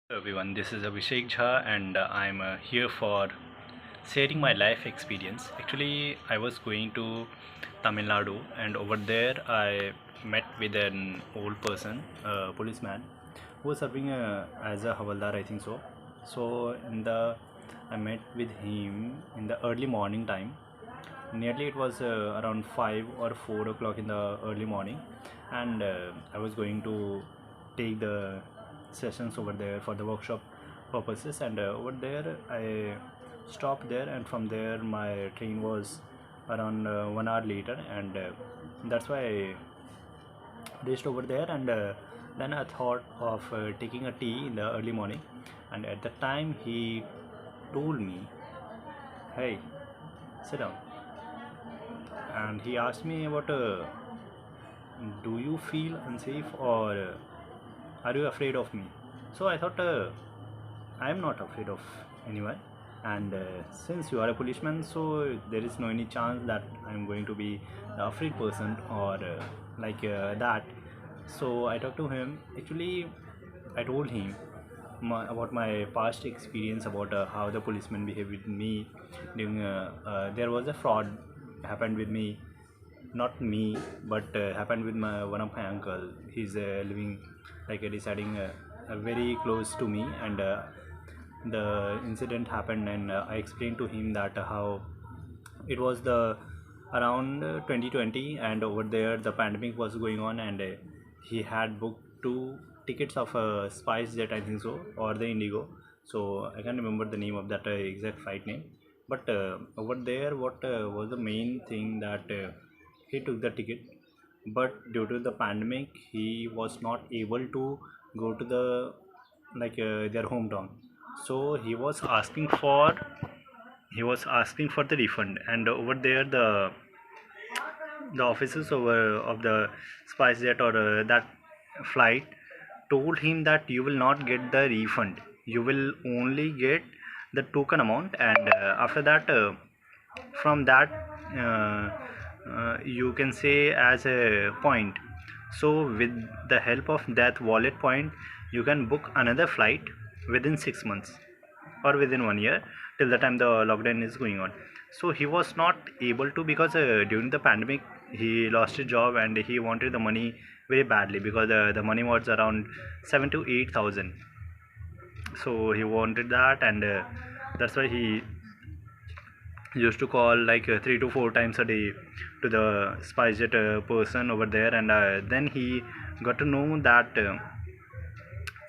Hello everyone, this is Abhishek Jha and I'm here for sharing my life experience. Actually, I was going to Tamil Nadu and over there I met with an old person, a policeman, who was serving as a Havaldar, I think so. So I met with him in the early morning time. Nearly it was around 5 or 4 o'clock in the early morning, and I was going to take the sessions over there for the workshop purposes. And over there I stopped there, and from there my train was around 1 hour later, and that's why I reached over there. And then I thought of taking a tea in the early morning, and at the time he told me, "Hey, sit down." And he asked me about, do you feel unsafe, or are you afraid of me? So I thought, I am not afraid of anyone, and since you are a policeman, so there is no any chance that I am going to be the afraid person, or that. So I talked to him. Actually, I told him about my past experience, about how the policeman behaved with me during there was a fraud happened with me, not me, but happened with my one of my uncle. He's living residing very close to me, and the incident happened, and I explained to him that how it was the around 2020, and over there the pandemic was going on, and he had booked two tickets of Spice Jet, I think so, or the Indigo. So I can't remember the name of that exact flight name, but over there what was the main thing that he took the ticket, but due to the pandemic he was not able to go to the their hometown. So he was asking for the refund, and over there the officers over of the SpiceJet, or that flight, told him that you will not get the refund, you will only get the token amount. And after that, from that, you can say as a point. So with the help of that wallet point, you can book another flight within 6 months or within 1 year, till the time the lockdown is going on. So he was not able to, because during the pandemic he lost his job, and he wanted the money very badly, because the money was around 7 to 8,000. So he wanted that, and that's why he used to call 3 to 4 times a day to the SpiceJet person over there. And then he got to know that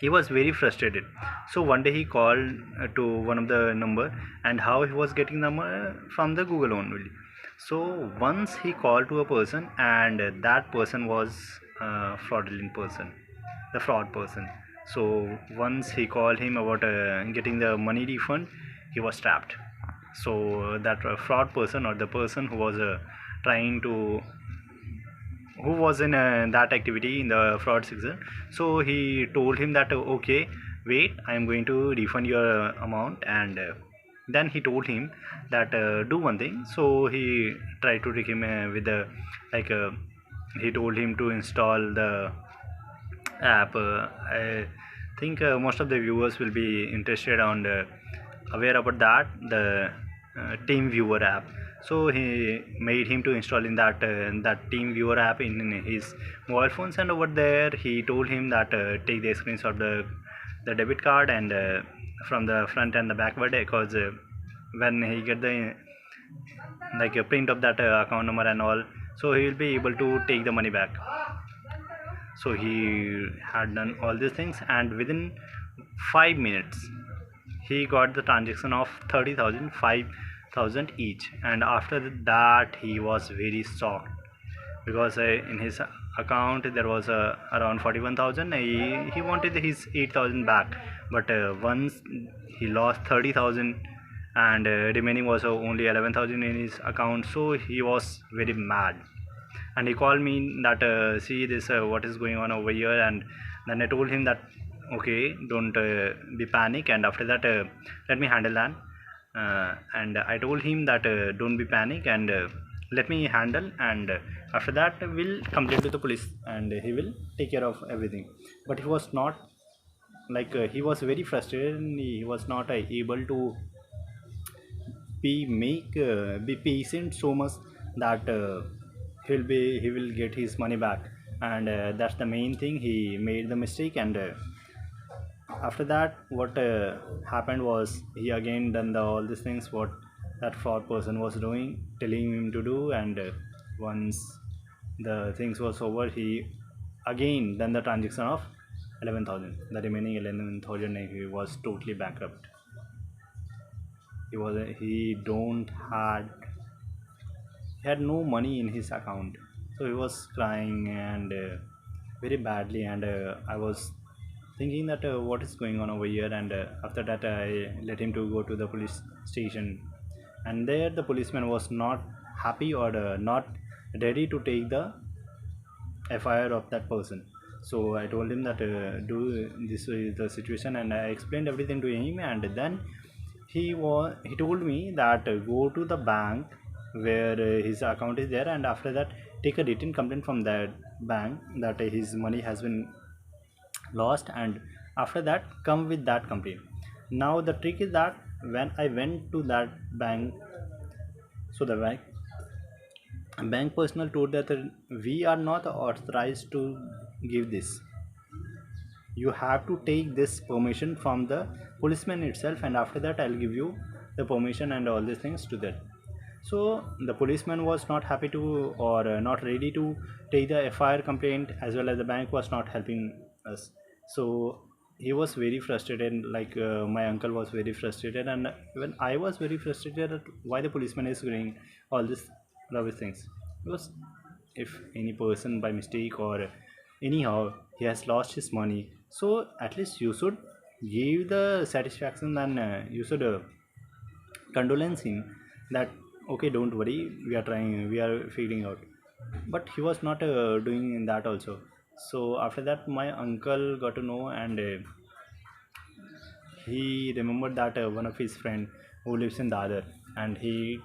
he was very frustrated. So one day he called to one of the number, and how he was getting number from the Google only. So once he called to a person, and that person was fraudulent person, the fraud person. So once he called him about getting the money refund, he was trapped. So that fraud person, or the person who was trying to who was in that activity in the fraud season, so he told him that, okay, wait, I am going to refund your amount. And then he told him that, do one thing. So he tried to trick him with the like he told him to install the app. I think most of the viewers will be interested on aware about that, the team viewer app. So he made him to install in that team viewer app in his mobile phones. And over there he told him that, take the screenshot of the debit card, and from the front and the backward, because when he get the a print of that account number and all, so he will be able to take the money back. So he had done all these things, and within 5 minutes he got the transaction of 30,000, 5,000 each. And after that he was very shocked, because in his account there was around 41,000. He wanted his 8,000 back, but once he lost 30,000, and remaining was only 11,000 in his account, so he was very mad. And he called me that, see this, what is going on over here. And then I told him that, okay, don't be panic, and after that, let me handle that. And I told him that, don't be panic, and let me handle. And after that we'll complain to the police, and he will take care of everything. But he was not he was very frustrated and he was not able to be patient so much that he will get his money back. And that's the main thing. He made the mistake, and after that what happened was he again done all these things what that fraud person was doing, telling him to do. And once the things was over, he again done the transaction of 11,000. The remaining 11,000, he was totally bankrupt. He don't had he had no money in his account. So he was crying and very badly. And I was thinking that what is going on over here. And after that I let him to go to the police station. And there the policeman was not happy or not ready to take the FIR of that person. So I told him that do this is the situation, and I explained everything to him. And then he told me that go to the bank where his account is there, and after that take a written complaint from that bank that his money has been lost, and after that come with that complaint. Now the trick is that when I went to that bank, so the bank personnel told that we are not authorized to give this. You have to take this permission from the policeman itself, and after that I'll give you the permission and all these things to that. So the policeman was not happy to, or not ready to take the FIR complaint, as well as the bank was not helping us. So he was very frustrated, my uncle was very frustrated. And when I was very frustrated at why the policeman is doing all this rubbish things, because if any person by mistake or anyhow he has lost his money, so at least you should give the satisfaction, and you should condolence him that okay, don't worry, we are trying, we are figuring out. But he was not doing that also. So after that my uncle got to know, and he remembered that one of his friend who lives in Dadar, and he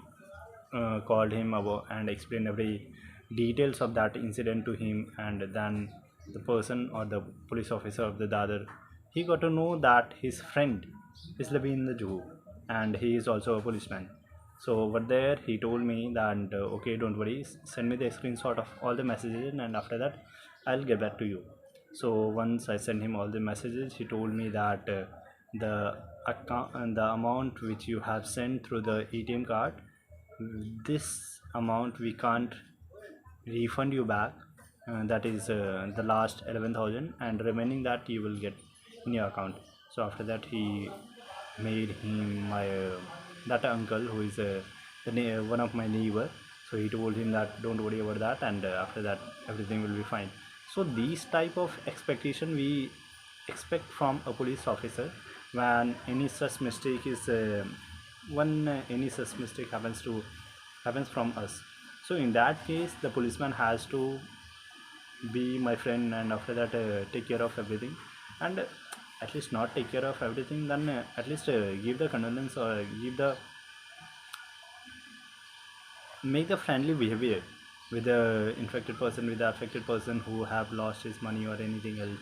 called him about and explained every details of that incident to him. And then the person or the police officer of the Dadar, he got to know that his friend is living in the Juhu, and he is also a policeman. So over there he told me that okay, don't worry, send me the screenshot of all the messages, and after that I'll get back to you. So once I sent him all the messages, he told me that the account and the amount which you have sent through the ATM card, this amount we can't refund you back. That is the last 11,000, and remaining that you will get in your account. So after that he made him my that uncle who is one of my neighbor. So he told him that don't worry about that, and after that everything will be fine. So these type of expectation we expect from a police officer when any such mistake is when any such mistake happens from us. So in that case the policeman has to be my friend, and after that take care of everything. And at least not take care of everything, then at least give the condolence, or give the make the friendly behavior with the infected person, with the affected person who have lost his money or anything else,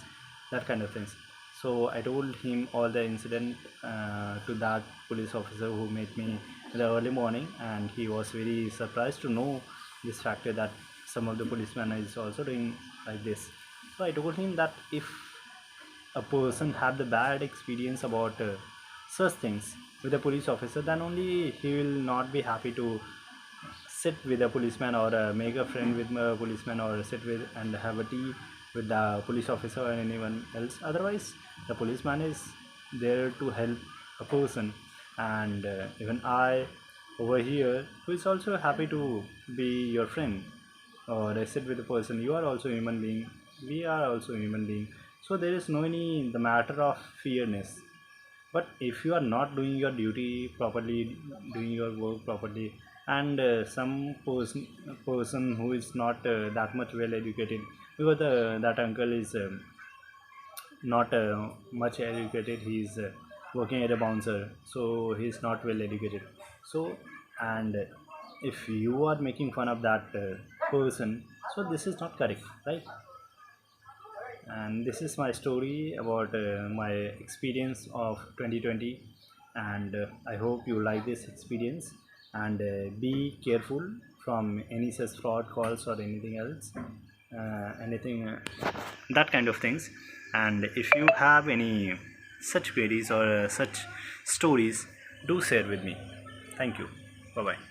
that kind of things. So I told him all the incident to that police officer who met me in the early morning, and he was very surprised to know this factor that some of the policemen is also doing like this. So I told him that if a person have the bad experience about such things with a police officer, then only he will not be happy to sit with a policeman, or make a friend with a policeman, or sit with and have a tea with the police officer or anyone else. Otherwise the policeman is there to help a person. And even I over here who is also happy to be your friend, or sit with a person. You are also a human being, we are also a human being. So there is no any the matter of fearness. But if you are not doing your duty properly, doing your work properly, and some person who is not that much well educated, because that uncle is not much educated, he is working as a bouncer, so he is not well educated. So, and if you are making fun of that person, so this is not correct, right? And this is my story about my experience of 2020. And I hope you like this experience, and be careful from any such fraud calls or anything else, anything that kind of things. And if you have any such queries or such stories, do share with me. Thank you. Bye bye.